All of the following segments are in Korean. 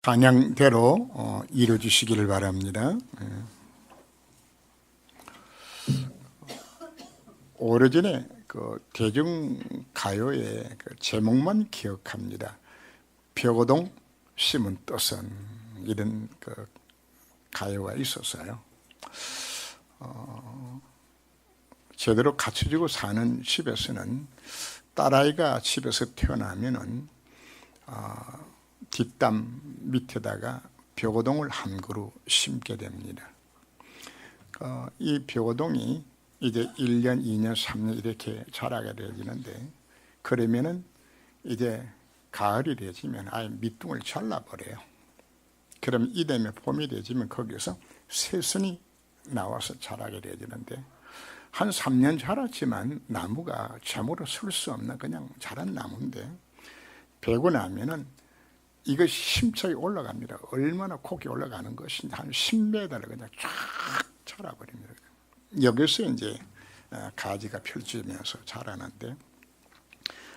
단양대로 이루어지시기를 바랍니다. 오래전에 그 대중가요의 그 제목만 기억합니다. 벽오동 심은 뜻은, 이런 그 가요가 있었어요. 제대로 갖춰지고 사는 집에서는 딸아이가 집에서 태어나면은 뒷담 밑에다가 벽오동을 한 그루 심게 됩니다. 이 벽오동이 이제 1년, 2년, 3년 이렇게 자라게 되어지는데, 그러면은 이제 가을이 되지면 아예 밑둥을 잘라버려요. 그럼 이듬해 봄이 되지면 거기서 새순이 나와서 자라게 되어지는데, 한 3년 자랐지만 나무가 제물로 쓸 수 없는 그냥 자란 나무인데, 베고 나면은 이것이 힘차게 올라갑니다. 얼마나 높게 올라가는 것이 한 10m를 그냥 쫙 자라버립니다. 여기서 이제 가지가 펼쳐지면서 자라는데,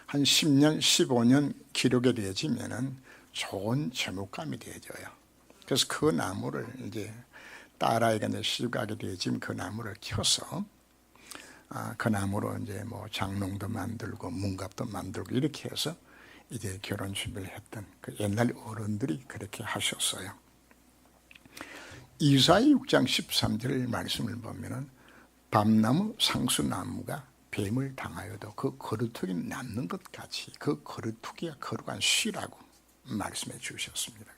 한 10년, 15년 기록이 되어지면은 좋은 제목감이 되어져요. 그래서 그 나무를 이제 딸아이가 이제 시집가게 되어지면 그 나무를 켜서 그 나무로 이제 뭐 장롱도 만들고 문갑도 만들고 이렇게 해서 이제 결혼 준비를 했던 그 옛날 어른들이 그렇게 하셨어요. 이사야 6장 13절 말씀을 보면은 밤나무 상수나무가 뱀을 당하여도 그 거루투기 남는 것 같이 그 거루투기가 거룩한 씨라고 말씀해 주셨습니다.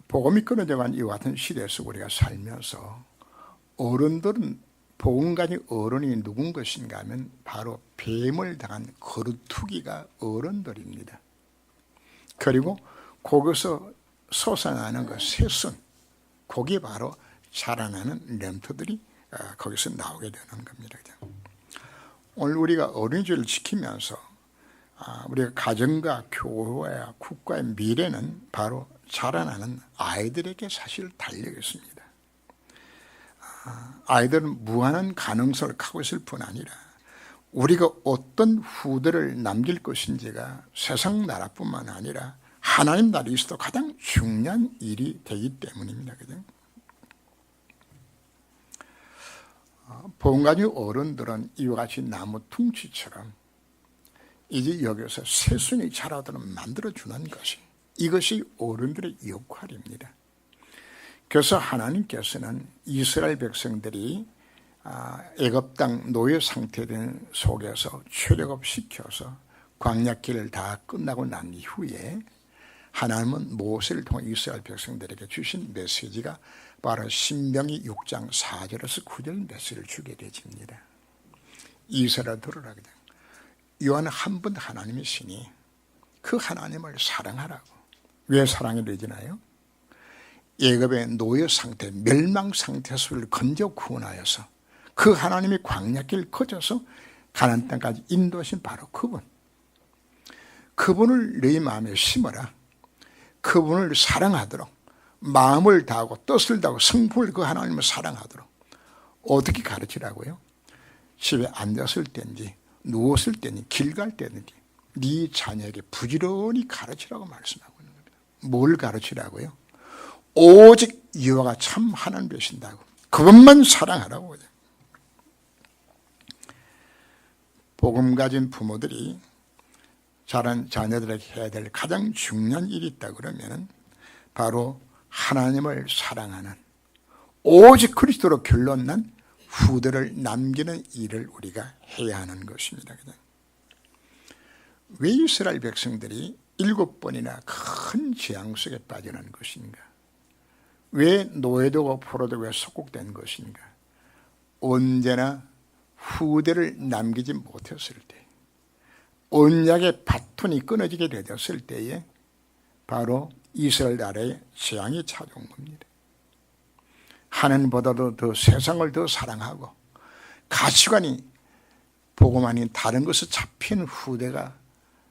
복음이 끊어져간 이와 같은 시대에서 우리가 살면서 어른들은, 복음 가진 어른이 누군 것인가 하면 바로 뱀을 당한 거루투기가 어른들입니다. 그리고 거기서 솟아나는 그 새순, 거기에 바로 자라나는 렘터들이 거기서 나오게 되는 겁니다. 오늘 우리가 어린이집을 지키면서 우리가 가정과 교회와 국가의 미래는 바로 자라나는 아이들에게 사실 달려 있습니다. 아이들은 무한한 가능성을 갖고 있을 뿐 아니라 우리가 어떤 후대를 남길 것인지가 세상 나라뿐만 아니라 하나님 나라에 있어도 가장 중요한 일이 되기 때문입니다. 복음 가진 어른들은 이와 같이 나무 퉁치처럼 이제 여기서 새순이 자라도록 만들어주는 것이, 이것이 어른들의 역할입니다. 그래서 하나님께서는 이스라엘 백성들이 애굽 땅 노예 상태된 속에서 출애굽시켜서 광야길을 다 끝나고 난 이후에 하나님은 모세를 통해 이스라엘 백성들에게 주신 메시지가 바로 신명기 6장 4절에서 9절 메시지를 주게 되집니다. 이스라엘 들으라. 요한 한 분 하나님이시니 그 하나님을 사랑하라고. 왜 사랑이 되지나요? 애굽의 노예 상태, 멸망 상태에서 우리를 건져 구원하여서 그 하나님이 광야길 거쳐서 가나안 땅까지 인도하신 바로 그분을 너희 마음에 심어라. 그분을 사랑하도록, 마음을 다하고 뜻을 다하고 성품을 그 하나님을 사랑하도록. 어떻게 가르치라고요? 집에 앉았을 때인지 누웠을 때인지 길 갈 때든지 네 자녀에게 부지런히 가르치라고 말씀하고 있는 겁니다. 뭘 가르치라고요? 오직 여호와가 참 하나님 되신다고, 그것만 사랑하라고. 복음 가진 부모들이 자란 자녀들에게 해야 될 가장 중요한 일이 있다 그러면 바로 하나님을 사랑하는, 오직 그리스도로 결론난 후대를 남기는 일을 우리가 해야 하는 것입니다. 왜 이스라엘 백성들이 7번이나 큰 재앙 속에 빠지는 것인가? 왜 노예되고 포로되고 속국된 것인가? 언제나 후대를 남기지 못했을 때, 언약의 바톤이 끊어지게 되었을 때에 바로 이스라엘 나라의 재앙이 찾아온 겁니다. 하나님보다도 더 세상을 더 사랑하고 가치관이 복음 아닌 다른 것에 잡힌 후대가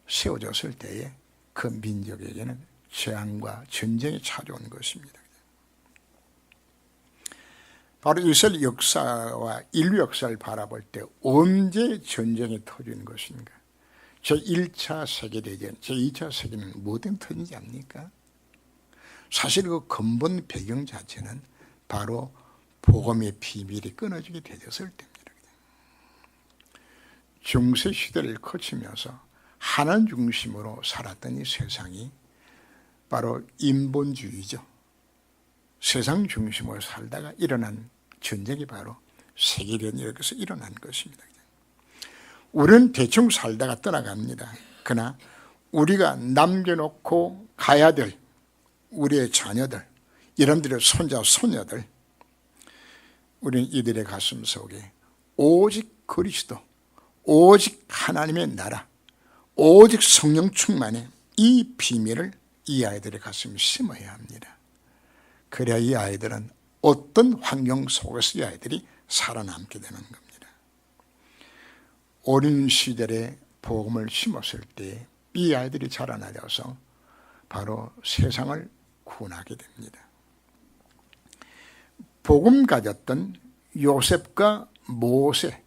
세워졌을 때에 그 민족에게는 재앙과 전쟁이 찾아온 것입니다. 바로 이스라엘 역사와 인류 역사를 바라볼 때 언제 전쟁이 터지는 것인가? 제1차 세계대전, 제2차 세계는 뭐 때문에 터진지 압니까? 사실 그 근본 배경 자체는 바로 복음의 비밀이 끊어지게 되었을 때입니다. 중세 시대를 거치면서 하나님 중심으로 살았던 이 세상이 바로 인본주의죠. 세상 중심으로 살다가 일어난 전쟁이 바로 세계대전이 이렇게 해서 일어난 것입니다. 우리는 대충 살다가 떠나갑니다. 그러나 우리가 남겨놓고 가야 될 우리의 자녀들, 여러분들의 손자, 손녀들, 우리는 이들의 가슴 속에 오직 그리스도, 오직 하나님의 나라, 오직 성령 충만의 이 비밀을 이 아이들의 가슴에 심어야 합니다. 그래야 이 아이들은 어떤 환경 속에서 이 아이들이 살아남게 되는 겁니다. 어린 시절에 복음을 심었을 때 이 아이들이 자라나려서 바로 세상을 구원하게 됩니다. 복음 가졌던 요셉과 모세,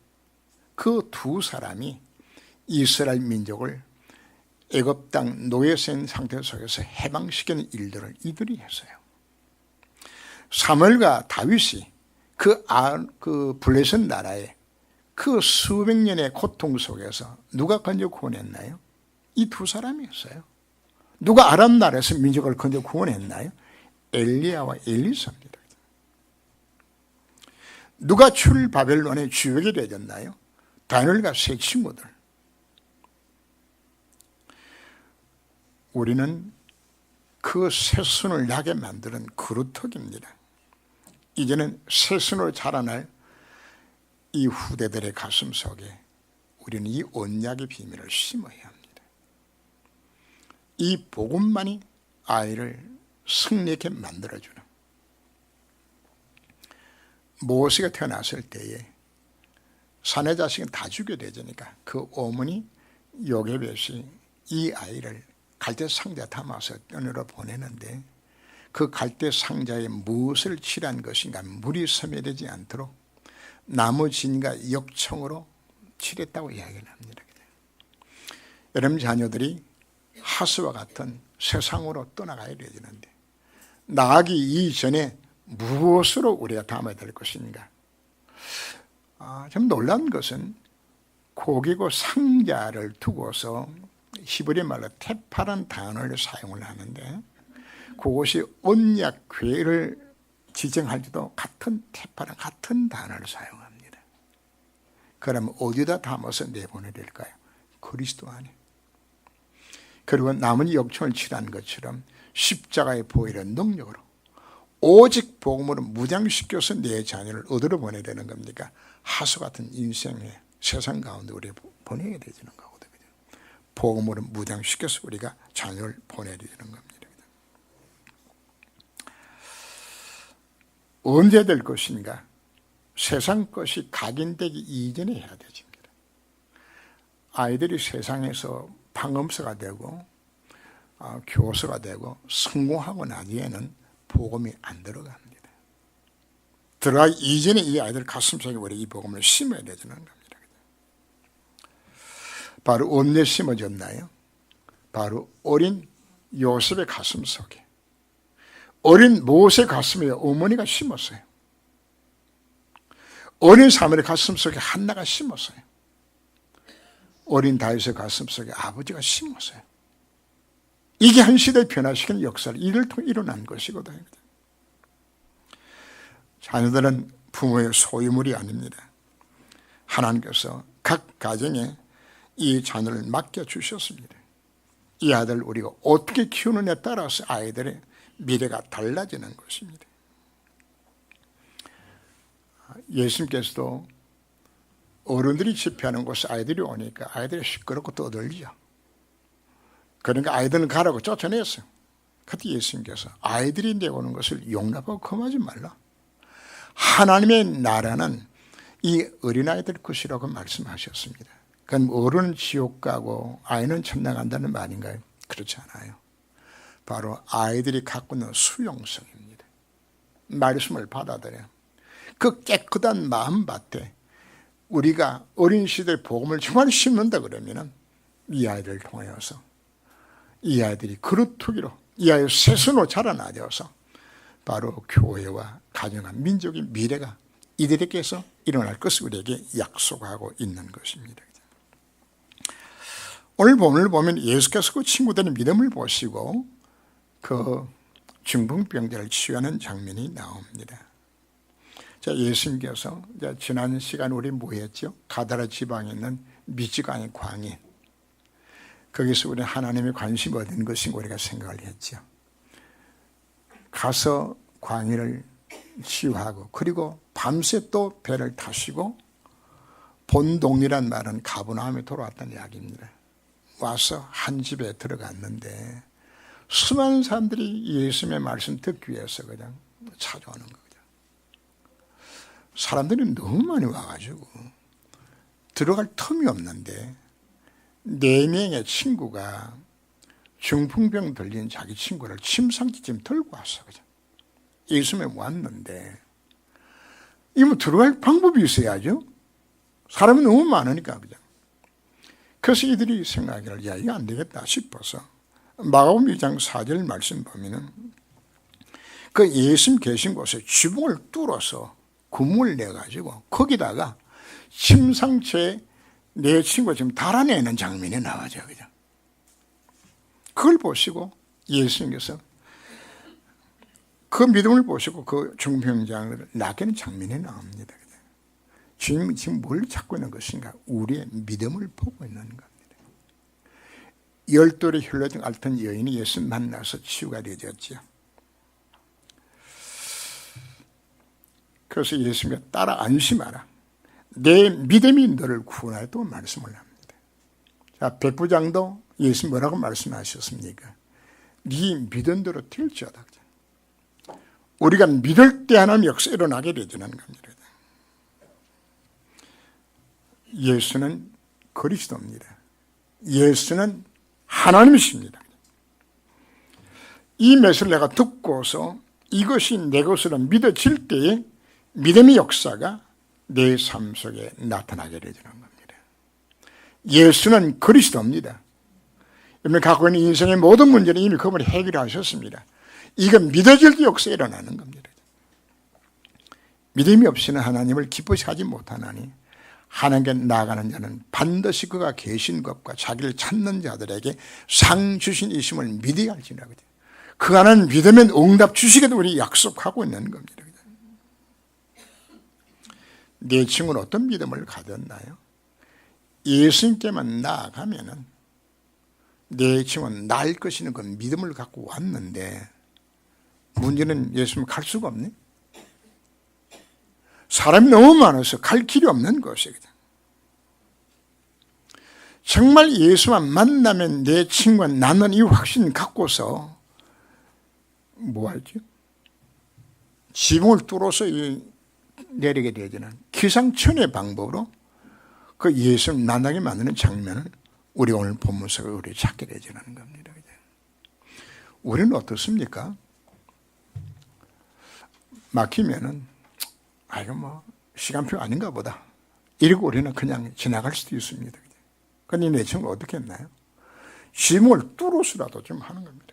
그 두 사람이 이스라엘 민족을 애굽 땅 노예된 상태 속에서 해방시키는 일들을 이들이 했어요. 사무엘과 다윗이 그 블레셋 나라에 그 수백 년의 고통 속에서 누가 건져 구원했나요? 이 두 사람이었어요. 누가 아람 나라에서 민족을 건져 구원했나요? 엘리야와 엘리사입니다. 누가 출 바벨론의 주역이 되었나요? 다니엘과 세 친구들. 우리는 그 새순을 나게 만드는 그루터기입니다. 이제는 새순으로 자라날 이 후대들의 가슴 속에 우리는 이 언약의 비밀을 심어야 합니다. 이 복음만이 아이를 승리하게 만들어주는, 모세가 태어났을 때에 사내 자식은 다 죽여야 되니까 그 어머니 요게벳이 이 아이를 갈대 상자에 담아서 똠으로 보내는데 그 갈대 상자에 무엇을 칠한 것인가, 물이 스며들지 않도록 나무 진과 역청으로 칠했다고 이야기를 합니다. 여러분 자녀들이 하스와 같은 세상으로 떠나가야 되는데 나가기 이전에 무엇으로 우리가 담아야 될 것인가? 좀 놀라운 것은 고기고 상자를 두고서 히브리 말로 테파란 단어를 사용을 하는데 그것이 언약궤를 지정할 때도 같은 테파랑 같은 단어를 사용합니다. 그러면 어디다 담아서 내보내야 될까요? 그리스도 안에. 그리고 남은 역청을 칠한 것처럼 십자가의 보혈의 능력으로 오직 복음으로 무장시켜서 내 자녀를 어디로 보내야 되는 겁니까? 하수 같은 인생의 세상 가운데 우리 보내야 되는 거거든요. 복음으로 무장시켜서 우리가 자녀를 보내야 되는 겁니다. 언제 될 것인가? 세상 것이 각인되기 이전에 해야 되십니다. 아이들이 세상에서 방음서가 되고 교서가 되고 성공하고 나중에는 복음이 안 들어갑니다. 들어가기 이전에 이 아이들 가슴속에 우리 이 복음을 심어야 되는 겁니다. 바로 언제 심어졌나요? 바로 어린 요셉의 가슴 속에, 어린 모세 가슴에 어머니가 심었어요. 어린 사무엘의 가슴 속에 한나가 심었어요. 어린 다윗의 가슴 속에 아버지가 심었어요. 이게 한 시대를 변화시키는 역사를 이를 통해 일어난 것이거든요. 자녀들은 부모의 소유물이 아닙니다. 하나님께서 각 가정에 이 자녀를 맡겨주셨습니다. 이 아들 우리가 어떻게 키우느냐에 따라서 아이들의 미래가 달라지는 것입니다. 예수님께서도 어른들이 집회하는 곳에 아이들이 오니까 아이들이 시끄럽고 떠들죠. 그러니까 아이들은 가라고 쫓아냈어요. 그때 예수님께서 아이들이 내오는 것을 용납하고 금하지 말라. 하나님의 나라는 이 어린아이들 것이라고 말씀하셨습니다. 그럼 어른은 지옥 가고 아이는 천당 간다는 말인가요? 그렇지 않아요. 바로 아이들이 갖고 있는 수용성입니다. 말씀을 받아들여요. 그 깨끗한 마음밭에 우리가 어린 시대의 복음을 정말 심는다 그러면은 이 아이를 통하여서 이 아이들이 그루터기로 이 아이의 새순으로 자라나져서 바로 교회와 가정과 민족의 미래가 이들에게서 일어날 것을 우리에게 약속하고 있는 것입니다. 오늘 본문을 보면 예수께서 그 친구들의 믿음을 보시고 그 중풍병자를 치유하는 장면이 나옵니다. 자, 예수님께서 지난 시간 우리 뭐 했죠? 가다라 지방에 있는 미지강의 광인, 거기서 우리 하나님의 관심을 얻은 것이 우리가 생각을 했죠. 가서 광인을 치유하고 그리고 밤새 또 배를 타시고 본동이란 말은 가버나움에 돌아왔다는 이야기입니다. 와서 한 집에 들어갔는데 수많은 사람들이 예수님의 말씀 듣기 위해서 그냥 찾아오는 거죠. 사람들이 너무 많이 와가지고 들어갈 틈이 없는데 4명의 친구가 중풍병 들린 자기 친구를 침상지쯤 들고 왔어. 그죠? 예수님에 왔는데 이거 들어갈 방법이 있어야죠. 사람이 너무 많으니까. 그죠? 그래서 이들이 생각하기를 야, 이거 안 되겠다 싶어서 마가복음 2장 4절 말씀 보면은 그 예수님 계신 곳에 지붕을 뚫어서 구멍을 내가지고 거기다가 침상채에 내 친구가 지금 달아내는 장면이 나와죠. 그죠? 그걸 보시고 예수님께서 그 믿음을 보시고 그 중풍병자를 낫게는 장면이 나옵니다. 주님은 지금 뭘 찾고 있는 것인가? 우리의 믿음을 보고 있는 겁니다. 10돌의 혈로증 앓던 여인이 예수 만나서 치유가 되었죠. 그래서 예수님이 따라 안심하라. 내 믿음이 너를 구원하였다고 말씀을 합니다. 자, 백부장도 예수님 뭐라고 말씀하셨습니까? 네 믿은 대로 될지어다. 우리가 믿을 때 하나님 역사 일어나게 되는 겁니다. 예수는 그리스도입니다. 예수는 하나님이십니다. 이 메시지를 내가 듣고서 이것이 내 것으로 믿어질 때에 믿음의 역사가 내 삶 속에 나타나게 되는 겁니다. 예수는 그리스도입니다. 여러분 갖고 있는 인생의 모든 문제는 이미 그분이 해결하셨습니다. 이건 믿어질 때 역사에 일어나는 겁니다. 믿음이 없이는 하나님을 기쁘시 하지 못하나니 하나님께 나아가는 자는 반드시 그가 계신 것과 자기를 찾는 자들에게 상 주신 이심을 믿어야 할지라. 그가는 믿으면 응답 주시게도 우리 약속하고 있는 겁니다. 내 친구는 어떤 믿음을 가졌나요? 예수님께만 나아가면은 내 친구는 나을 것이는 그 믿음을 갖고 왔는데 문제는 예수님 갈 수가 없네. 사람이 너무 많아서 갈 길이 없는 것이거든. 정말 예수만 만나면 내 친구와 나는 이 확신 갖고서 뭐 하죠? 지붕을 뚫어서 내리게 되지는 기상천외 방법으로 그 예수를 만나게 만드는 장면을 우리 오늘 본문 속에 우리 찾게 되지는 겁니다. 우리는 어떻습니까? 막히면은 이거 뭐 시간표 아닌가 보다 이러고 우리는 그냥 지나갈 수도 있습니다. 그런데 내 친구가 어떻게 했나요? 지붕을 뚫어서라도 좀 하는 겁니다.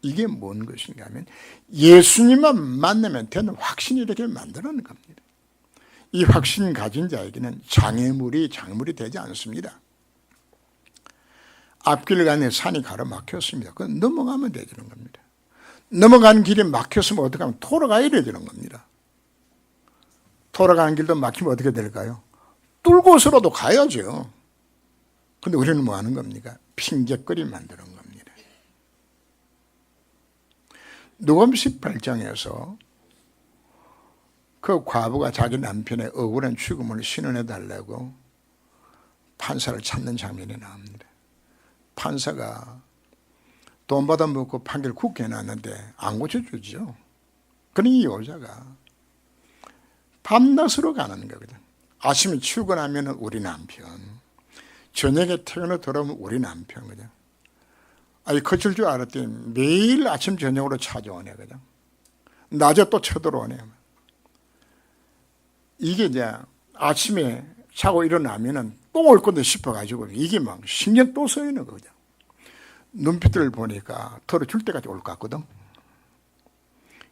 이게 뭔 것인가 하면 예수님만 만나면 되는 확신이 이렇게 만들어내는 겁니다. 이 확신 가진 자에게는 장애물이 되지 않습니다. 앞길 가는 산이 가로막혔습니다. 그건 넘어가면 되는 겁니다. 넘어가는 길이 막혔으면 어떻게 하면 돌아가야 되는 겁니다. 돌아가는 길도 막히면 어떻게 될까요? 뚫고서라도 가야죠. 근데 우리는 뭐 하는 겁니까? 핑계거리 만드는 겁니다. 누가복음 18장에서 그 과부가 자기 남편의 억울한 죽음을 신원해달라고 판사를 찾는 장면이 나옵니다. 판사가 돈 받아먹고 판결 굳게 해놨는데 안 고쳐주죠. 그러니 이 여자가 밤낮으로 가는 거거든. 아침에 출근하면 우리 남편, 저녁에 퇴근을 돌아오면 우리 남편거든. 거칠 줄 알았더니 매일 아침 저녁으로 찾아오네. 그냥 낮에 또 쳐들어오네. 이게 이제 아침에 자고 일어나면은 또 올 건데 싶어가지고 이게 막 신경 또 쓰이는 거죠. 눈빛을 보니까 털어줄 때까지 올 것 같거든.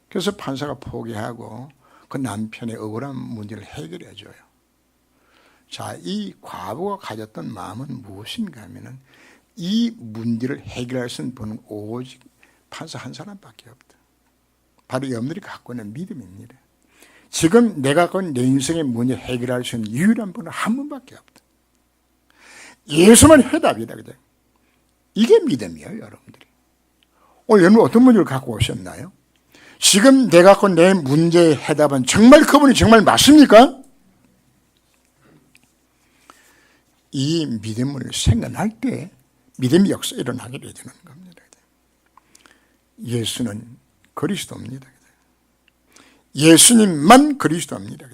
그래서 판사가 포기하고 그 남편의 억울한 문제를 해결해 줘요. 자, 이 과부가 가졌던 마음은 무엇인가 하면은 이 문제를 해결할 수 있는 분은 오직 판사 한 사람밖에 없다. 바로 여러분들이 갖고 있는 믿음입니다. 지금 내가 갖고 있는 내 인생의 문제 해결할 수 있는 유일한 분은 한 분밖에 없다. 예수만 해답이다. 이게 믿음이에요, 여러분들이. 오늘 여러분 어떤 문제를 갖고 오셨나요? 지금 내가 갖고 내 문제의 해답은 정말 그분이 정말 맞습니까? 이 믿음을 생각할 때 믿음의 역사 일어나게 되는 겁니다. 예수는 그리스도입니다. 예수님만 그리스도입니다.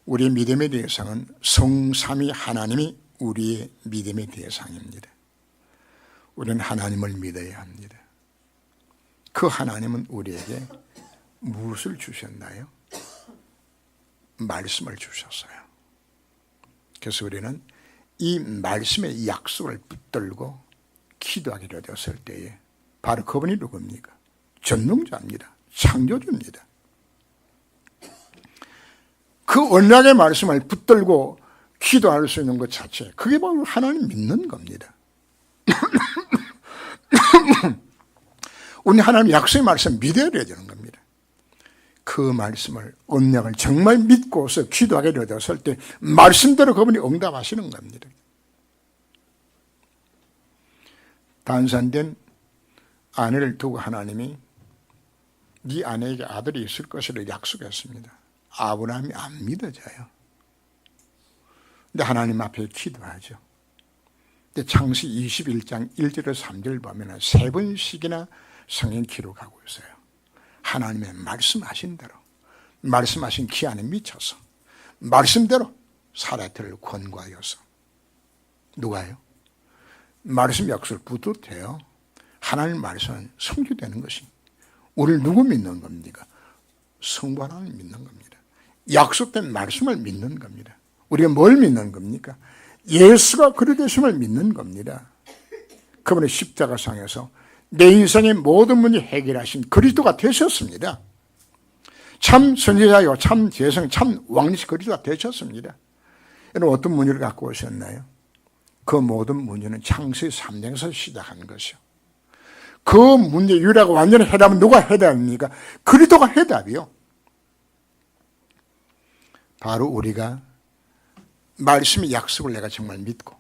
우리의 믿음의 대상은 성삼위 하나님이 우리의 믿음의 대상입니다. 우리는 하나님을 믿어야 합니다. 그 하나님은 우리에게 무엇을 주셨나요? 말씀을 주셨어요. 그래서 우리는 이 말씀의 약속을 붙들고 기도하게 되었을 때에 바로 그분이 누굽니까? 전능자입니다. 창조주입니다. 그 언약의 말씀을 붙들고 기도할 수 있는 것 자체, 그게 바로 하나님 믿는 겁니다. 우리 하나님 약속의 말씀 믿어야 되는 겁니다. 그 말씀을, 언약을 정말 믿고서 기도하게 되었을 때 말씀대로 그분이 응답하시는 겁니다. 단산된 아내를 두고 하나님이 네 아내에게 아들이 있을 것을 약속했습니다. 아브라함이 안 믿어져요. 근데 하나님 앞에 기도하죠. 근데 창시 21장 1절에서 3절 보면 세 번씩이나 성경 기록하고 있어요. 하나님의 말씀하신 대로, 말씀하신 기한에 미쳐서 말씀대로 사라트를 권고하여서 누가요? 말씀 약속을 붙들어요. 하나님 말씀은 성취되는 것이 우리를 누구 믿는 겁니까? 성부 하나님 믿는 겁니다. 약속된 말씀을 믿는 겁니다. 우리가 뭘 믿는 겁니까? 예수가 그리 되심을 믿는 겁니다. 그분의 십자가상에서 내 인생의 모든 문제 해결하신 그리스도가 되셨습니다. 참 선지자요, 참 재성, 참 왕리시 그리스도가 되셨습니다. 여러분 어떤 문제를 갖고 오셨나요? 그 모든 문제는 창세기 3장에서 시작한 것이요. 그 문제 유일하고 완전히 해답은 누가 해답입니까? 그리스도가 해답이요. 바로 우리가 말씀의 약속을 내가 정말 믿고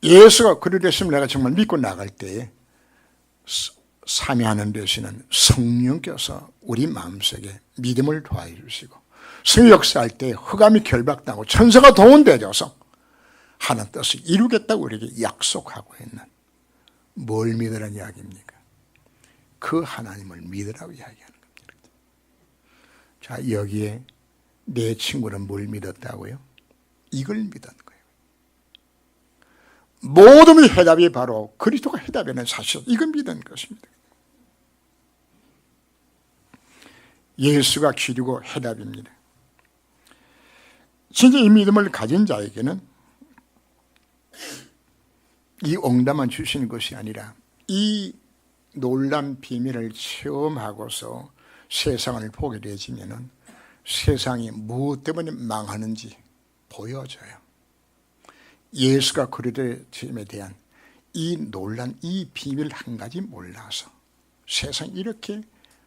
예수가 그리 되심을 내가 정말 믿고 나갈 때에 삼위하는 되시는 성령께서 우리 마음속에 믿음을 더해 주시고 성령 역사할 때 흑암이 결박당하고 천사가 동원되어서 하나님 뜻을 이루겠다고 우리에게 약속하고 있는 뭘 믿으라는 이야기입니까? 그 하나님을 믿으라고 이야기하는 겁니다. 자, 여기에 내 친구는 뭘 믿었다고요? 이걸 믿은 거예요. 모든 해답이 바로 그리스도가 해답이라는 사실, 이걸 믿은 것입니다. 예수가 길이고 해답입니다. 진짜 이 믿음을 가진 자에게는 이 응답만 주시는 것이 아니라 이 놀란 비밀을 체험하고서 세상을 보게 되지면은 세상이 무엇 때문에 망하는지 보여져요. 예수가 그리스도임에 대한 이 놀란 이 비밀 한 가지 몰라서 세상이 이렇게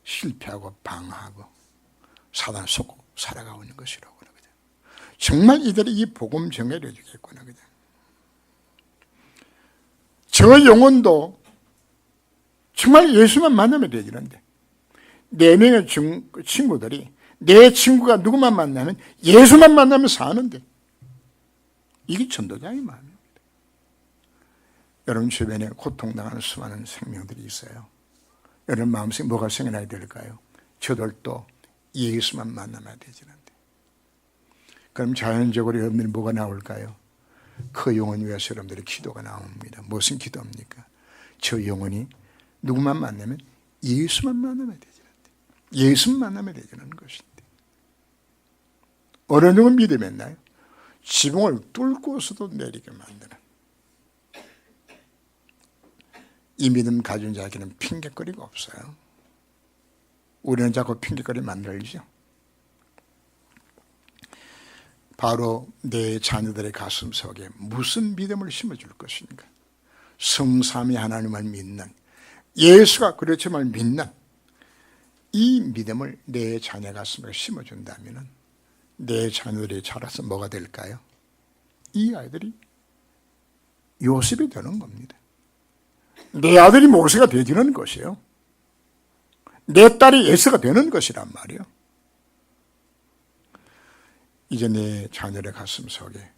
실패하고 방황하고 사단 속고 살아가고 있는 것이라고 그러거든요. 정말 이들이 이 복음 정해를 주겠구나. 저 영혼도 정말 예수만 만나면 되지는데 4명의 친구들이 내 친구가 누구만 만나면 예수만 만나면 사는데 이게 전도자의 마음입니다. 여러분 주변에 고통당하는 수많은 생명들이 있어요. 여러분 마음속에 뭐가 생겨나야 될까요? 저들도 예수만 만나면 되지는데 그럼 자연적으로 여러분들이 뭐가 나올까요? 그 영혼 위해서 여러분들의 기도가 나옵니다. 무슨 기도입니까? 저 영혼이 누구만 만나면 예수만 만나면 되지는데 예수만 만나면 되지는 것인데 어느 누구 믿음했나요? 지붕을 뚫고서도 내리게 만드는, 이 믿음 가진 자에게는 핑계거리가 없어요. 우리는 자꾸 핑계거리 만들죠. 바로 내 자녀들의 가슴속에 무슨 믿음을 심어줄 것인가? 성삼위 하나님을 믿는, 예수가 그렇지만 믿는 이 믿음을 내 자녀 가슴에 심어준다면 내 자녀들이 자라서 뭐가 될까요? 이 아이들이 요셉이 되는 겁니다. 내 아들이 모세가 되지는 것이에요. 내 딸이 에스가 되는 것이란 말이에요. 이제 내 자녀의 가슴 속에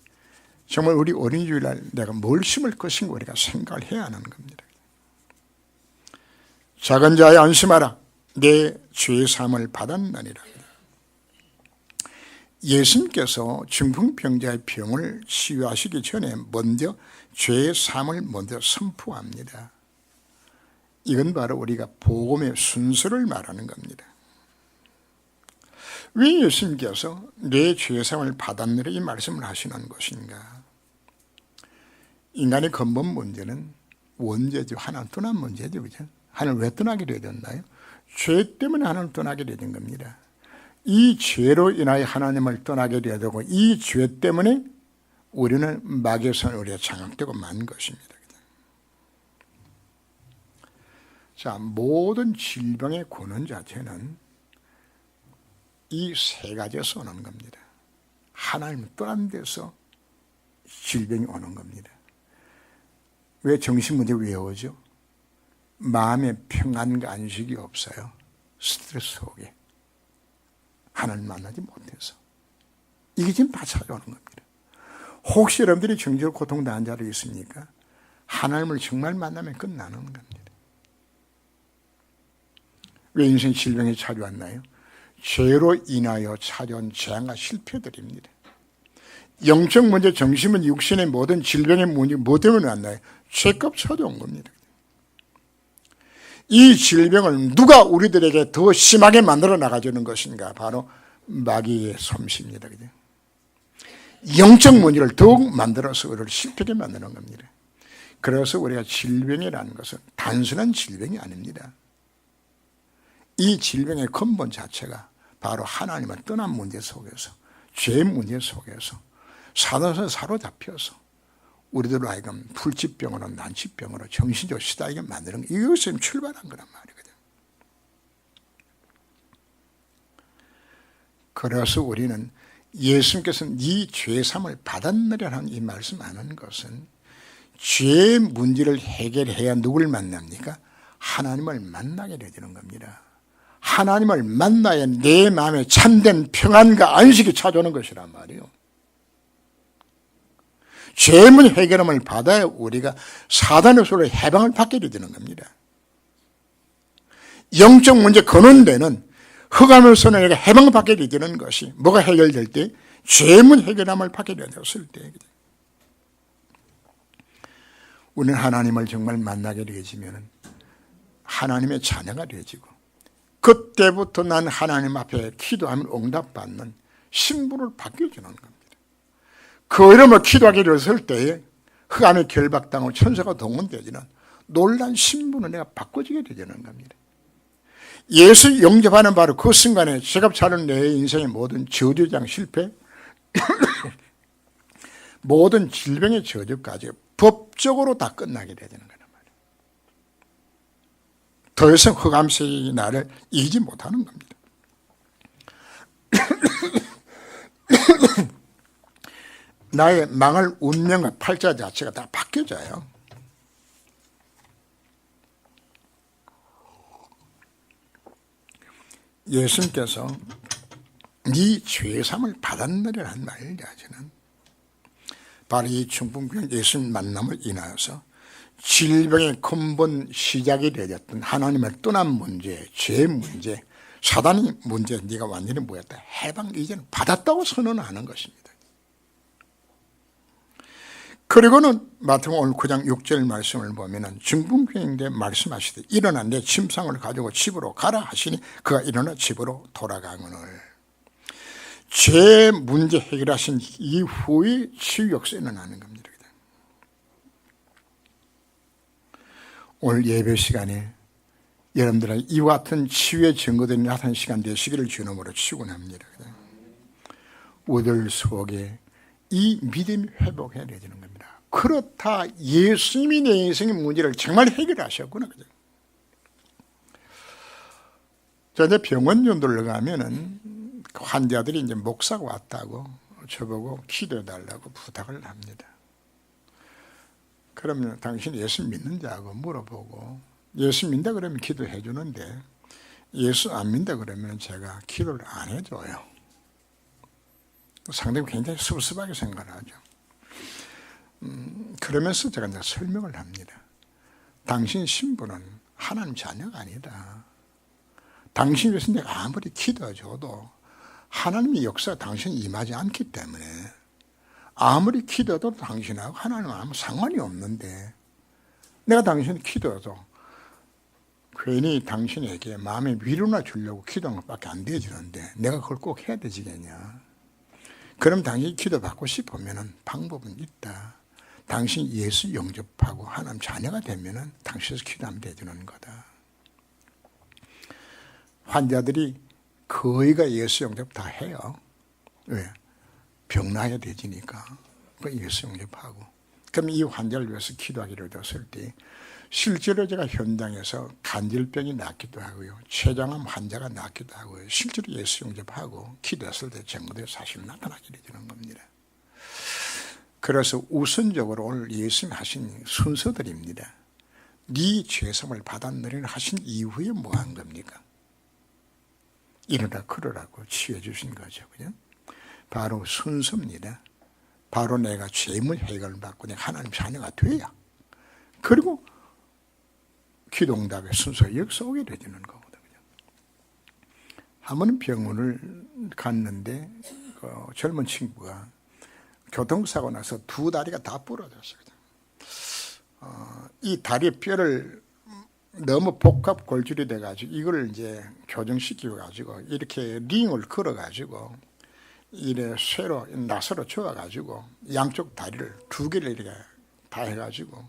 정말 우리 어린이 주일날 내가 뭘 심을 것인가 우리가 생각을 해야 하는 겁니다. 작은 자야 안심하라, 내 죄사함을 받았느니라. 예수님께서 중풍병자의 병을 치유하시기 전에 먼저 죄사함을 먼저 선포합니다. 이건 바로 우리가 복음의 순서를 말하는 겁니다. 왜 예수님께서 내 죄사함을 받았느라 이 말씀을 하시는 것인가? 인간의 근본 문제는 원죄죠. 하나님 떠난 문제죠. 그죠? 하나님 왜 떠나게 되었나요? 죄 때문에 하나님을 떠나게 된 겁니다. 이 죄로 인하여 하나님을 떠나게 되고 이 죄 때문에 우리는 마귀의 손에 우리가 장악되고 만 것입니다. 자, 모든 질병의 근원 자체는 이 세 가지에서 오는 겁니다. 하나님을 떠난 데서 질병이 오는 겁니다. 왜 정신문제 왜 오죠? 마음의 평안과 안식이 없어요. 스트레스 속에 하나님 만나지 못해서. 이게 지금 다 찾아오는 겁니다. 혹시 여러분들이 정신적 고통 당한 자도 있습니까? 하나님을 정말 만나면 끝나는 겁니다. 왜 인생 질병이 찾아왔나요? 죄로 인하여 찾아온 재앙과 실패들입니다. 영적 문제, 정신 문제, 육신의 모든 질병의 문제 뭐 때문에 왔나요? 죄값 찾아온 겁니다. 이 질병을 누가 우리들에게 더 심하게 만들어 나가주는 것인가? 바로 마귀의 솜씨입니다. 영적 문제를 더욱 만들어서 우리를 실패하게 만드는 겁니다. 그래서 우리가 질병이라는 것은 단순한 질병이 아닙니다. 이 질병의 근본 자체가 바로 하나님을 떠난 문제 속에서, 죄의 문제 속에서 사단에 사로잡혀서 우리들로 하여금 불치병으로 난치병으로 정신적으로 시달리게 만드는 거, 이것이 출발한 거란 말이거든요. 그래서 우리는 예수님께서는 이 죄삼을 받았느냐는 이 말씀하는 것은 죄의 문제를 해결해야 누구를 만납니까? 하나님을 만나게 되는 겁니다. 하나님을 만나야 내 마음에 참된 평안과 안식이 찾아오는 것이란 말이에요. 죄의 문제 해결함을 받아야 우리가 사단의 손으로 해방을 받게 되는 겁니다. 영적 문제 근원되는 흑암의 손에 해방을 받게 되는 것이 뭐가 해결될 때? 죄의 문제 해결함을 받게 되었을 때. 우리는 하나님을 정말 만나게 되어지면 하나님의 자녀가 되어지고 그때부터 난 하나님 앞에 기도하면 응답받는 신분을 바뀌어주는 겁니다. 그 이름을 기도하게 됐을 때에 흑암의 결박당하고 천사가 동원되지는 놀란 신분을 내가 바꿔지게 되는 겁니다. 예수 영접하는 바로 그 순간에 제가 차는 내 인생의 모든 저주장 실패 모든 질병의 저주까지 법적으로 다 끝나게 되는 거예요. 더 이상 흑암세력이 나를 이기지 못하는 겁니다. 나의 망할 운명과 팔자 자체가 다 바뀌어져요. 예수님께서 네 죄삼을 받았느냐는 말을 하시는 바로 이 중풍병 예수님 만남을 인하여서 질병의 근본 시작이 되었던 하나님을 떠난 문제, 죄 문제, 사단의 문제, 네가 완전히 뭐였다? 해방 이제는 받았다고 선언하는 것입니다. 그리고는 마태복음 오늘 9장 6절 말씀을 보면은 중풍병인데 말씀하시되 일어나 내 침상을 가지고 집으로 가라 하시니 그가 일어나 집으로 돌아가거늘. 죄 문제 해결하신 이후에 치유 역사에 일어나는 겁니다. 오늘 예배 시간에 여러분들은 이와 같은 치유의 증거들이 나타나는 시간 되시기를 주님으로 축원합니다. 우리들 속에 이 믿음이 회복해야 되는 겁니다. 그렇다, 예수님이 내 인생의 문제를 정말 해결하셨구나. 이제 병원 연도를 가면은 환자들이 이제 목사가 왔다고 저보고 기도해달라고 부탁을 합니다. 그러면 당신 예수 믿는지 하고 물어보고, 예수 믿는다 그러면 기도해 주는데 예수 안 믿는다 그러면 제가 기도를 안 해줘요. 상대가 굉장히 섭섭하게 생각하죠. 그러면서 제가 이제 설명을 합니다. 당신 신분은 하나님 자녀가 아니다. 당신 위해서 내가 아무리 기도해줘도 하나님의 역사가 당신이 임하지 않기 때문에 아무리 기도해도 당신하고 하나님은 아무 상관이 없는데, 내가 당신 기도해도 괜히 당신에게 마음의 위로나 주려고 기도한 것밖에 안 되어지는데 내가 그걸 꼭 해야 되지겠냐. 그럼 당신이 기도받고 싶으면 방법은 있다. 당신이 예수 영접하고 하나님 자녀가 되면 당신에서 기도하면 되는 거다. 환자들이 거의가 예수 영접 다 해요. 왜? 병 나야 되지니까. 예수 영접하고. 그럼 이 환자를 위해서 기도하기로 됐을 때 실제로 제가 현장에서 간질병이 낫기도 하고요, 췌장암 환자가 낫기도 하고요, 실제로 예수 영접하고 기도했을 때 증거들이 사실 나타나게 되는 겁니다. 그래서 우선적으로 오늘 예수님 하신 순서들입니다. 네 죄성을 받았느니라 하신 이후에 뭐 한 겁니까? 일어나 걸으라고 치유해 주신 거죠. 그죠? 바로 순서입니다. 바로 내가 죄물 해결을 받고 내가 하나님 자녀가 돼야, 그리고 기도응답의 순서에 역사오게 되는 거거든요. 한 번은 병원을 갔는데 젊은 친구가 교통사고 나서 두 다리가 다 부러졌어요. 이 다리 뼈를 너무 복합 골절이 돼가지고 이걸 이제 교정시키고 가지고 이렇게 링을 걸어가지고 이래 쇠로 나사로 쳐가지고 양쪽 다리를 두 개를 이렇게 다 해가지고,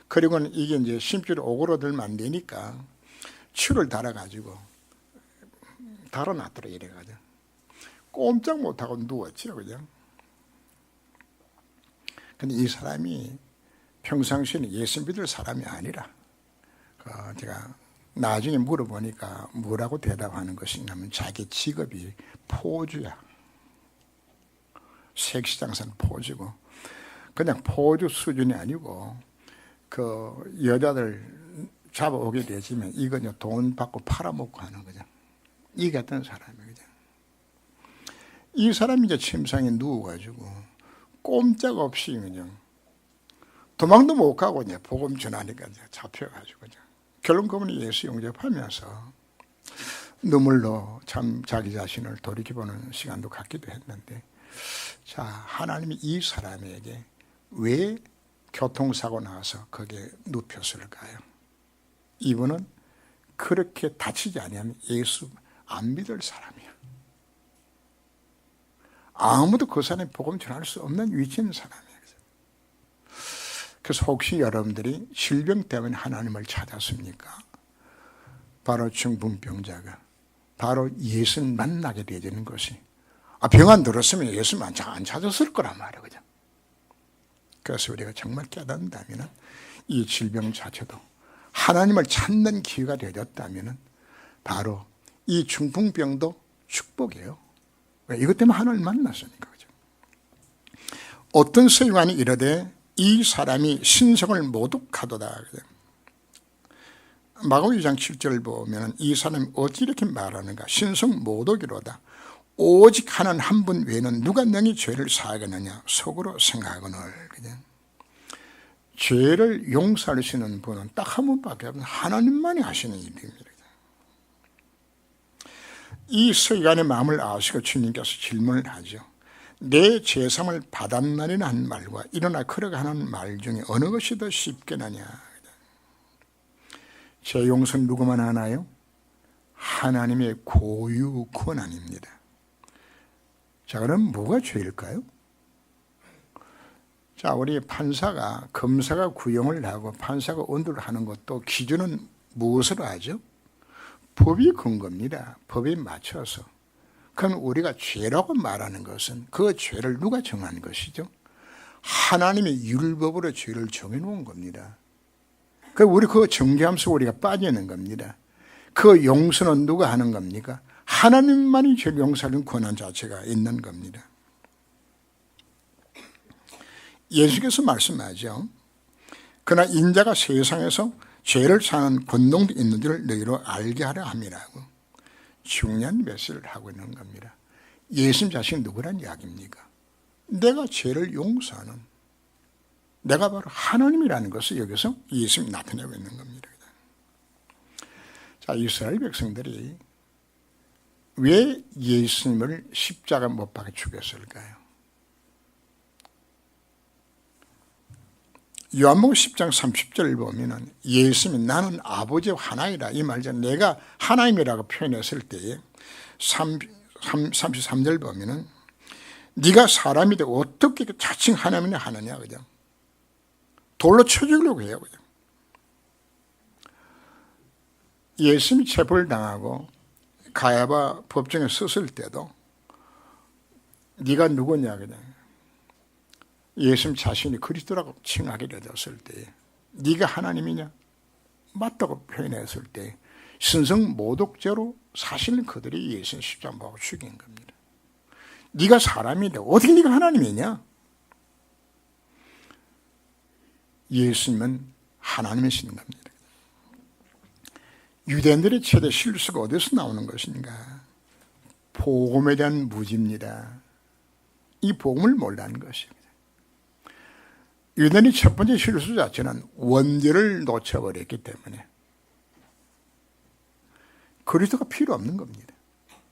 그리고는 이게 이제 심줄이 오그러들면 안 되니까 추를 달아가지고 달아놨더라. 이래가지고 꼼짝 못하고 누웠죠. 그죠? 근데 이 사람이 평상시에는 예수 믿을 사람이 아니라, 제가 나중에 물어보니까 뭐라고 대답하는 것인가 하면 자기 직업이 포주야. 색시장사는 포주고, 그냥 포주 수준이 아니고 그 여자들 잡아오게 되지만 이건 돈 받고 팔아먹고 하는 거죠. 이 같은 사람이거든요. 이 사람이 이제 침상에 누워가지고 꼼짝없이 그냥 도망도 못 가고 이제 복음 전하니까 이제 잡혀가지고 결론 그분이 예수 영접하면서 눈물로 참 자기 자신을 돌이켜보는 시간도 갖기도 했는데, 자, 하나님이 이 사람에게 왜 교통사고 나서 거기에 눕혔을까요? 이분은 그렇게 다치지 않으면 예수 안 믿을 사람이야. 아무도 그 사람이 복음 전할 수 없는 위치에 있는 사람이에요. 그래서 혹시 여러분들이 질병 때문에 하나님을 찾았습니까? 바로 중풍병자가 바로 예수를 만나게 되는 것이, 병 안 들었으면 예수님 안 찾았을 거란 말이에요. 그죠? 그래서 우리가 정말 깨닫는다면 이 질병 자체도 하나님을 찾는 기회가 되었다면 바로 이 중풍병도 축복이에요. 왜? 이것 때문에 하나님을 만났으니까. 그죠? 어떤 서기관이 이르되 이 사람이 신성을 모독하도다. 마가복음 2장 7절을 보면 이 사람이 어찌 이렇게 말하는가? 신성 모독이로다. 오직 하나님 한 분 외에는 누가 너희 죄를 사하겠느냐 속으로 생각하거늘. 죄를 용서하시는 분은 딱 한 분밖에 없는 하나님만이 하시는 일입니다. 이 서기관의 마음을 아시고 주님께서 질문을 하죠. 내 죄상을 받았나니라 한 말과 일어나 걸어가는 말 중에 어느 것이 더 쉽겠느냐. 죄 용서는 누구만 하나요? 하나님의 고유 권한입니다. 자, 그럼 뭐가 죄일까요? 자, 우리 판사가, 검사가 구형을 하고 판사가 언도를 하는 것도 기준은 무엇으로 하죠? 법이 근거입니다. 법에 맞춰서. 그럼 우리가 죄라고 말하는 것은 그 죄를 누가 정한 것이죠? 하나님의 율법으로 죄를 정해놓은 겁니다. 우리 그거 정죄하면서 우리가 빠지는 겁니다. 그 용서는 누가 하는 겁니까? 하나님만이 죄를 용서하는 권한 자체가 있는 겁니다. 예수께서 말씀하죠. 그러나 인자가 세상에서 죄를 사는 권능도 있는 줄을 너희로 알게 하려 함이라고 중요한 메시지를 하고 있는 겁니다. 예수님 자신이 누구란 이야기입니까? 내가 죄를 용서하는, 내가 바로 하나님이라는 것을 여기서 예수님이 나타내고 있는 겁니다. 자, 이스라엘 백성들이 왜 예수님을 십자가 못 박아 죽였을까요? 요한복음 10장 30절을 보면 예수님이 나는 아버지와 하나이라 이 말자 내가 하나님이라고 표현했을 때에 33절 보면 네가 사람인데 어떻게 자칭 하나님이냐 하느냐 그냥 돌로 쳐 죽이려고 해요. 그냥. 예수님이 체포를 당하고 가야바 법정에 섰을 때도 네가 누구냐 그냥 예수님 자신이 그리스도라고 칭하게 되었을 때 네가 하나님이냐 맞다고 표현했을 때 신성 모독죄로 사실은 그들이 예수님 십자가 못 박아 죽인 겁니다. 네가 사람인데 어떻게 네가 하나님이냐? 예수님은 하나님이신 겁니다. 유대인들의 최대 실수가 어디서 나오는 것인가? 복음에 대한 무지입니다. 이 복음을 몰라는 것입니다. 유대인의 첫 번째 실수 자체는 원죄를 놓쳐버렸기 때문에 그리스도가 필요 없는 겁니다.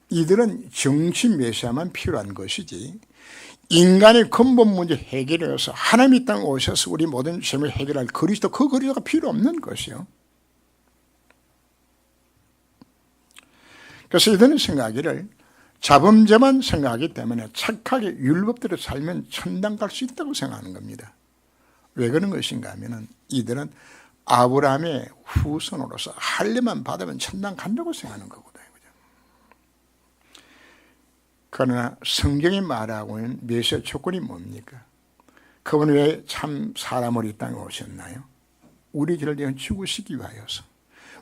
이들은 정치 메시아만 필요한 것이지 인간의 근본 문제 해결해서 하나님이 땅에 오셔서 우리 모든 죄를 해결할 그리스도, 그 그리스도가 필요 없는 것이요. 그래서 이들은 생각하기를 자범죄만 생각하기 때문에 착하게 율법대로 살면 천당 갈 수 있다고 생각하는 겁니다. 왜 그런 것인가 하면 이들은 아브라함의 후손으로서 할례만 받으면 천당 간다고 생각하는 거거든요. 그러나 성경이 말하고 있는 메시아 조건이 뭡니까? 그분은 왜 참 사람으로 이 땅에 오셨나요? 우리 죄를 대한 죽으시기 위하여서.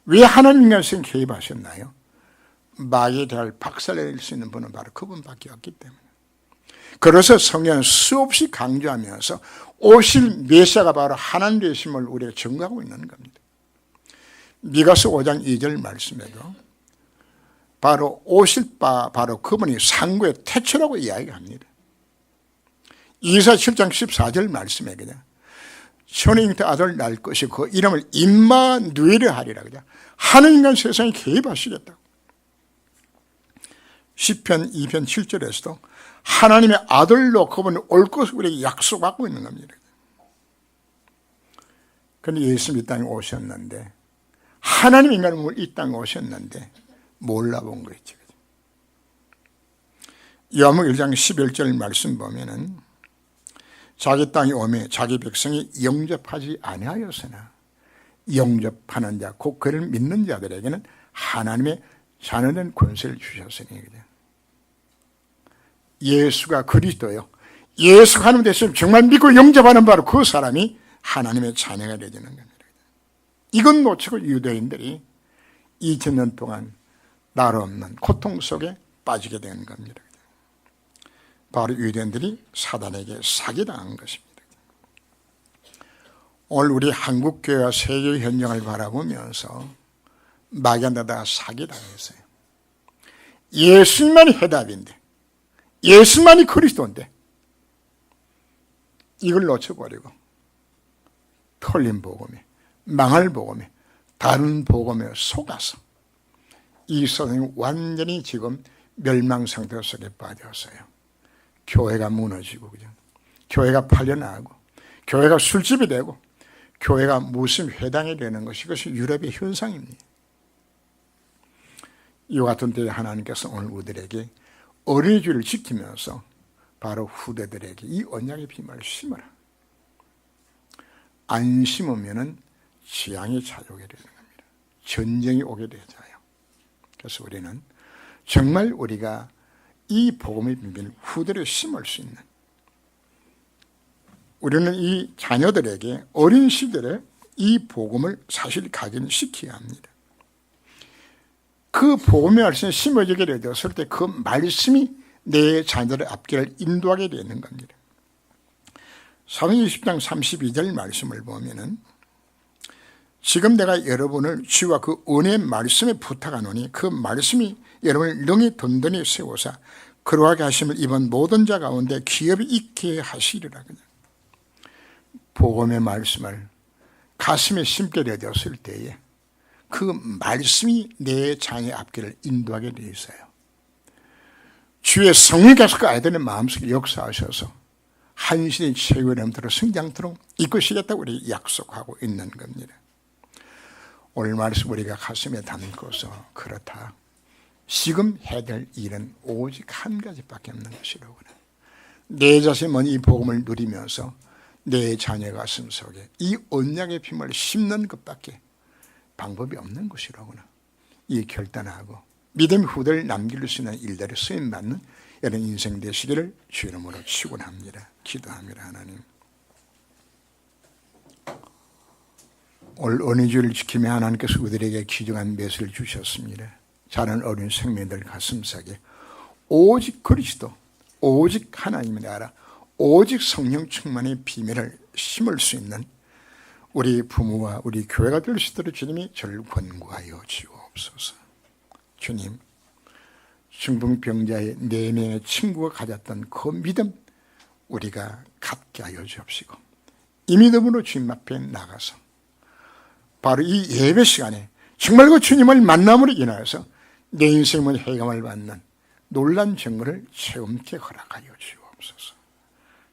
왜 하나님 인간성 개입하셨나요? 마귀에 대할 박살낼 수 있는 분은 바로 그분밖에 없기 때문에. 그래서 성경은 수없이 강조하면서 오실 메시아가 바로 하나님 되심을 우리가 증거하고 있는 겁니다. 미가서 5장 2절 말씀에도 바로 오실 바 바로 그분이 상고의 태초라고 이야기합니다. 이사 7장 14절 말씀에 그냥 천의 잉태 아들 낳을 것이 그 이름을 임마누엘이라 하리라 그냥 하는 인간 세상에 개입하시겠다. 시편 2편 7절에서도 하나님의 아들로 그분이 올 것을 우리에게 약속하고 있는 겁니다. 그런데 예수님이 이 땅에 오셨는데 하나님 인간은 이 땅에 오셨는데 몰라본 거 있죠. 요한복음 1장 11절 말씀 보면은 자기 땅에 오매 자기 백성이 영접하지 아니하였으나 영접하는 자 곧 그를 믿는 자들에게는 하나님의 자녀된 권세를 주셨으니 예수가 그리스도요. 예수가 하나님 되시면 정말 믿고 영접하는 바로 그 사람이 하나님의 자녀가 되는 겁니다. 이건 놓치고 유대인들이 2000년 동안 나로 없는 고통 속에 빠지게 되는 겁니다. 바로 유대인들이 사단에게 사기당한 것입니다. 오늘 우리 한국교회와 세계 현장을 바라보면서 마귀한테다가 사기당했어요. 예수님만이 해답인데 예수만이 그리스도인데 이걸 놓쳐버리고 틀린 복음에 망할 복음에 다른 복음에 속아서 이 세상이 완전히 지금 멸망 상태 속에 빠졌어요. 교회가 무너지고 그냥 교회가 팔려나가고 교회가 술집이 되고 교회가 무슨 회당이 되는 것이 그것이 유럽의 현상입니다. 이 같은 때에 하나님께서 오늘 우리들에게 어린이주의를 지키면서 바로 후대들에게 이 언약의 비밀을 심어라. 안 심으면은 재앙이 찾아오게 되는 겁니다. 전쟁이 오게 되잖아요. 그래서 우리는 정말 우리가 이 복음의 비밀을 후대를 심을 수 있는, 우리는 이 자녀들에게 어린 시절에 이 복음을 사실 각인시켜야 합니다. 그 복음의 말씀이 심어지게 되었을 때 그 말씀이 내 자녀들의 앞길을 인도하게 되는 겁니다. 사도행전 20장 32절 말씀을 보면은 지금 내가 여러분을 주와 그 은혜의 말씀에 부탁하노니 그 말씀이 여러분을 능히 든든히 세우사 그러하게 하심을 이번 모든 자 가운데 기업이 있게 하시리라. 그냥 복음의 말씀을 가슴에 심게 되었을 때에 그 말씀이 내 자녀의 앞길을 인도하게 되어 있어요. 주의 성령께서 그 아이들의 마음속에 역사하셔서 한신의 최고의 렘들을 성장토록 이끄시겠다고 우리 약속하고 있는 겁니다. 오늘 말씀 우리가 가슴에 담고서 그렇다. 지금 해야 될 일은 오직 한 가지밖에 없는 것이로구나. 내 자신은 이 복음을 누리면서 내 자녀 가슴 속에 이 언약의 빔을 심는 것밖에 방법이 없는 것이로구나. 이 결단하고 믿음의 후대를 남길 수 있는 일들을 쓰임받는 이런 인생 되시기를 주 이름으로 축원합니다. 기도합니다. 하나님, 오늘 은혜주를 지키며 하나님께서 우리에게 귀중한 메시지를 주셨습니다. 자란 어린 생명들 가슴속에 오직 그리스도, 오직 하나님의 나라, 오직 성령 충만의 비밀을 심을 수 있는 우리 부모와 우리 교회가 될 수 있도록 주님이 저를 권고하여 주옵소서. 주님, 중풍병자의 내면의 친구가 가졌던 그 믿음 우리가 갖게 하여 주옵시고 이 믿음으로 주님 앞에 나가서 바로 이 예배 시간에 정말 그 주님을 만남으로 인하여서 내 인생의 해감을 받는 놀란 증거를 체험케 허락하여 주옵소서.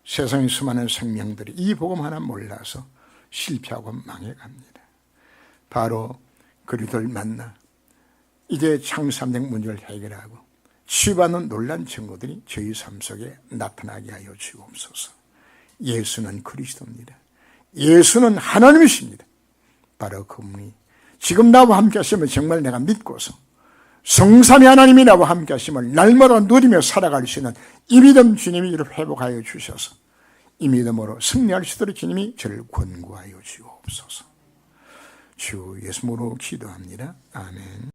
세상의 수많은 생명들이 이 복음 하나 몰라서 실패하고 망해갑니다. 바로 그리스도를 만나 이제 창삼된 문제를 해결하고 치유받는 놀란 증거들이 저희 삶 속에 나타나게 하여 주옵소서. 예수는 그리스도입니다. 예수는 하나님이십니다. 바로 그분이 지금 나와 함께 하시면 정말 내가 믿고서 성삼위 하나님이 나와 함께 하심을 날마다 누리며 살아갈 수 있는 이 믿음 주님이 이를 회복하여 주셔서 이 믿음으로 승리할 수 있도록 주님이 저를 권고하여 주옵소서. 주 예수님으로 기도합니다. 아멘.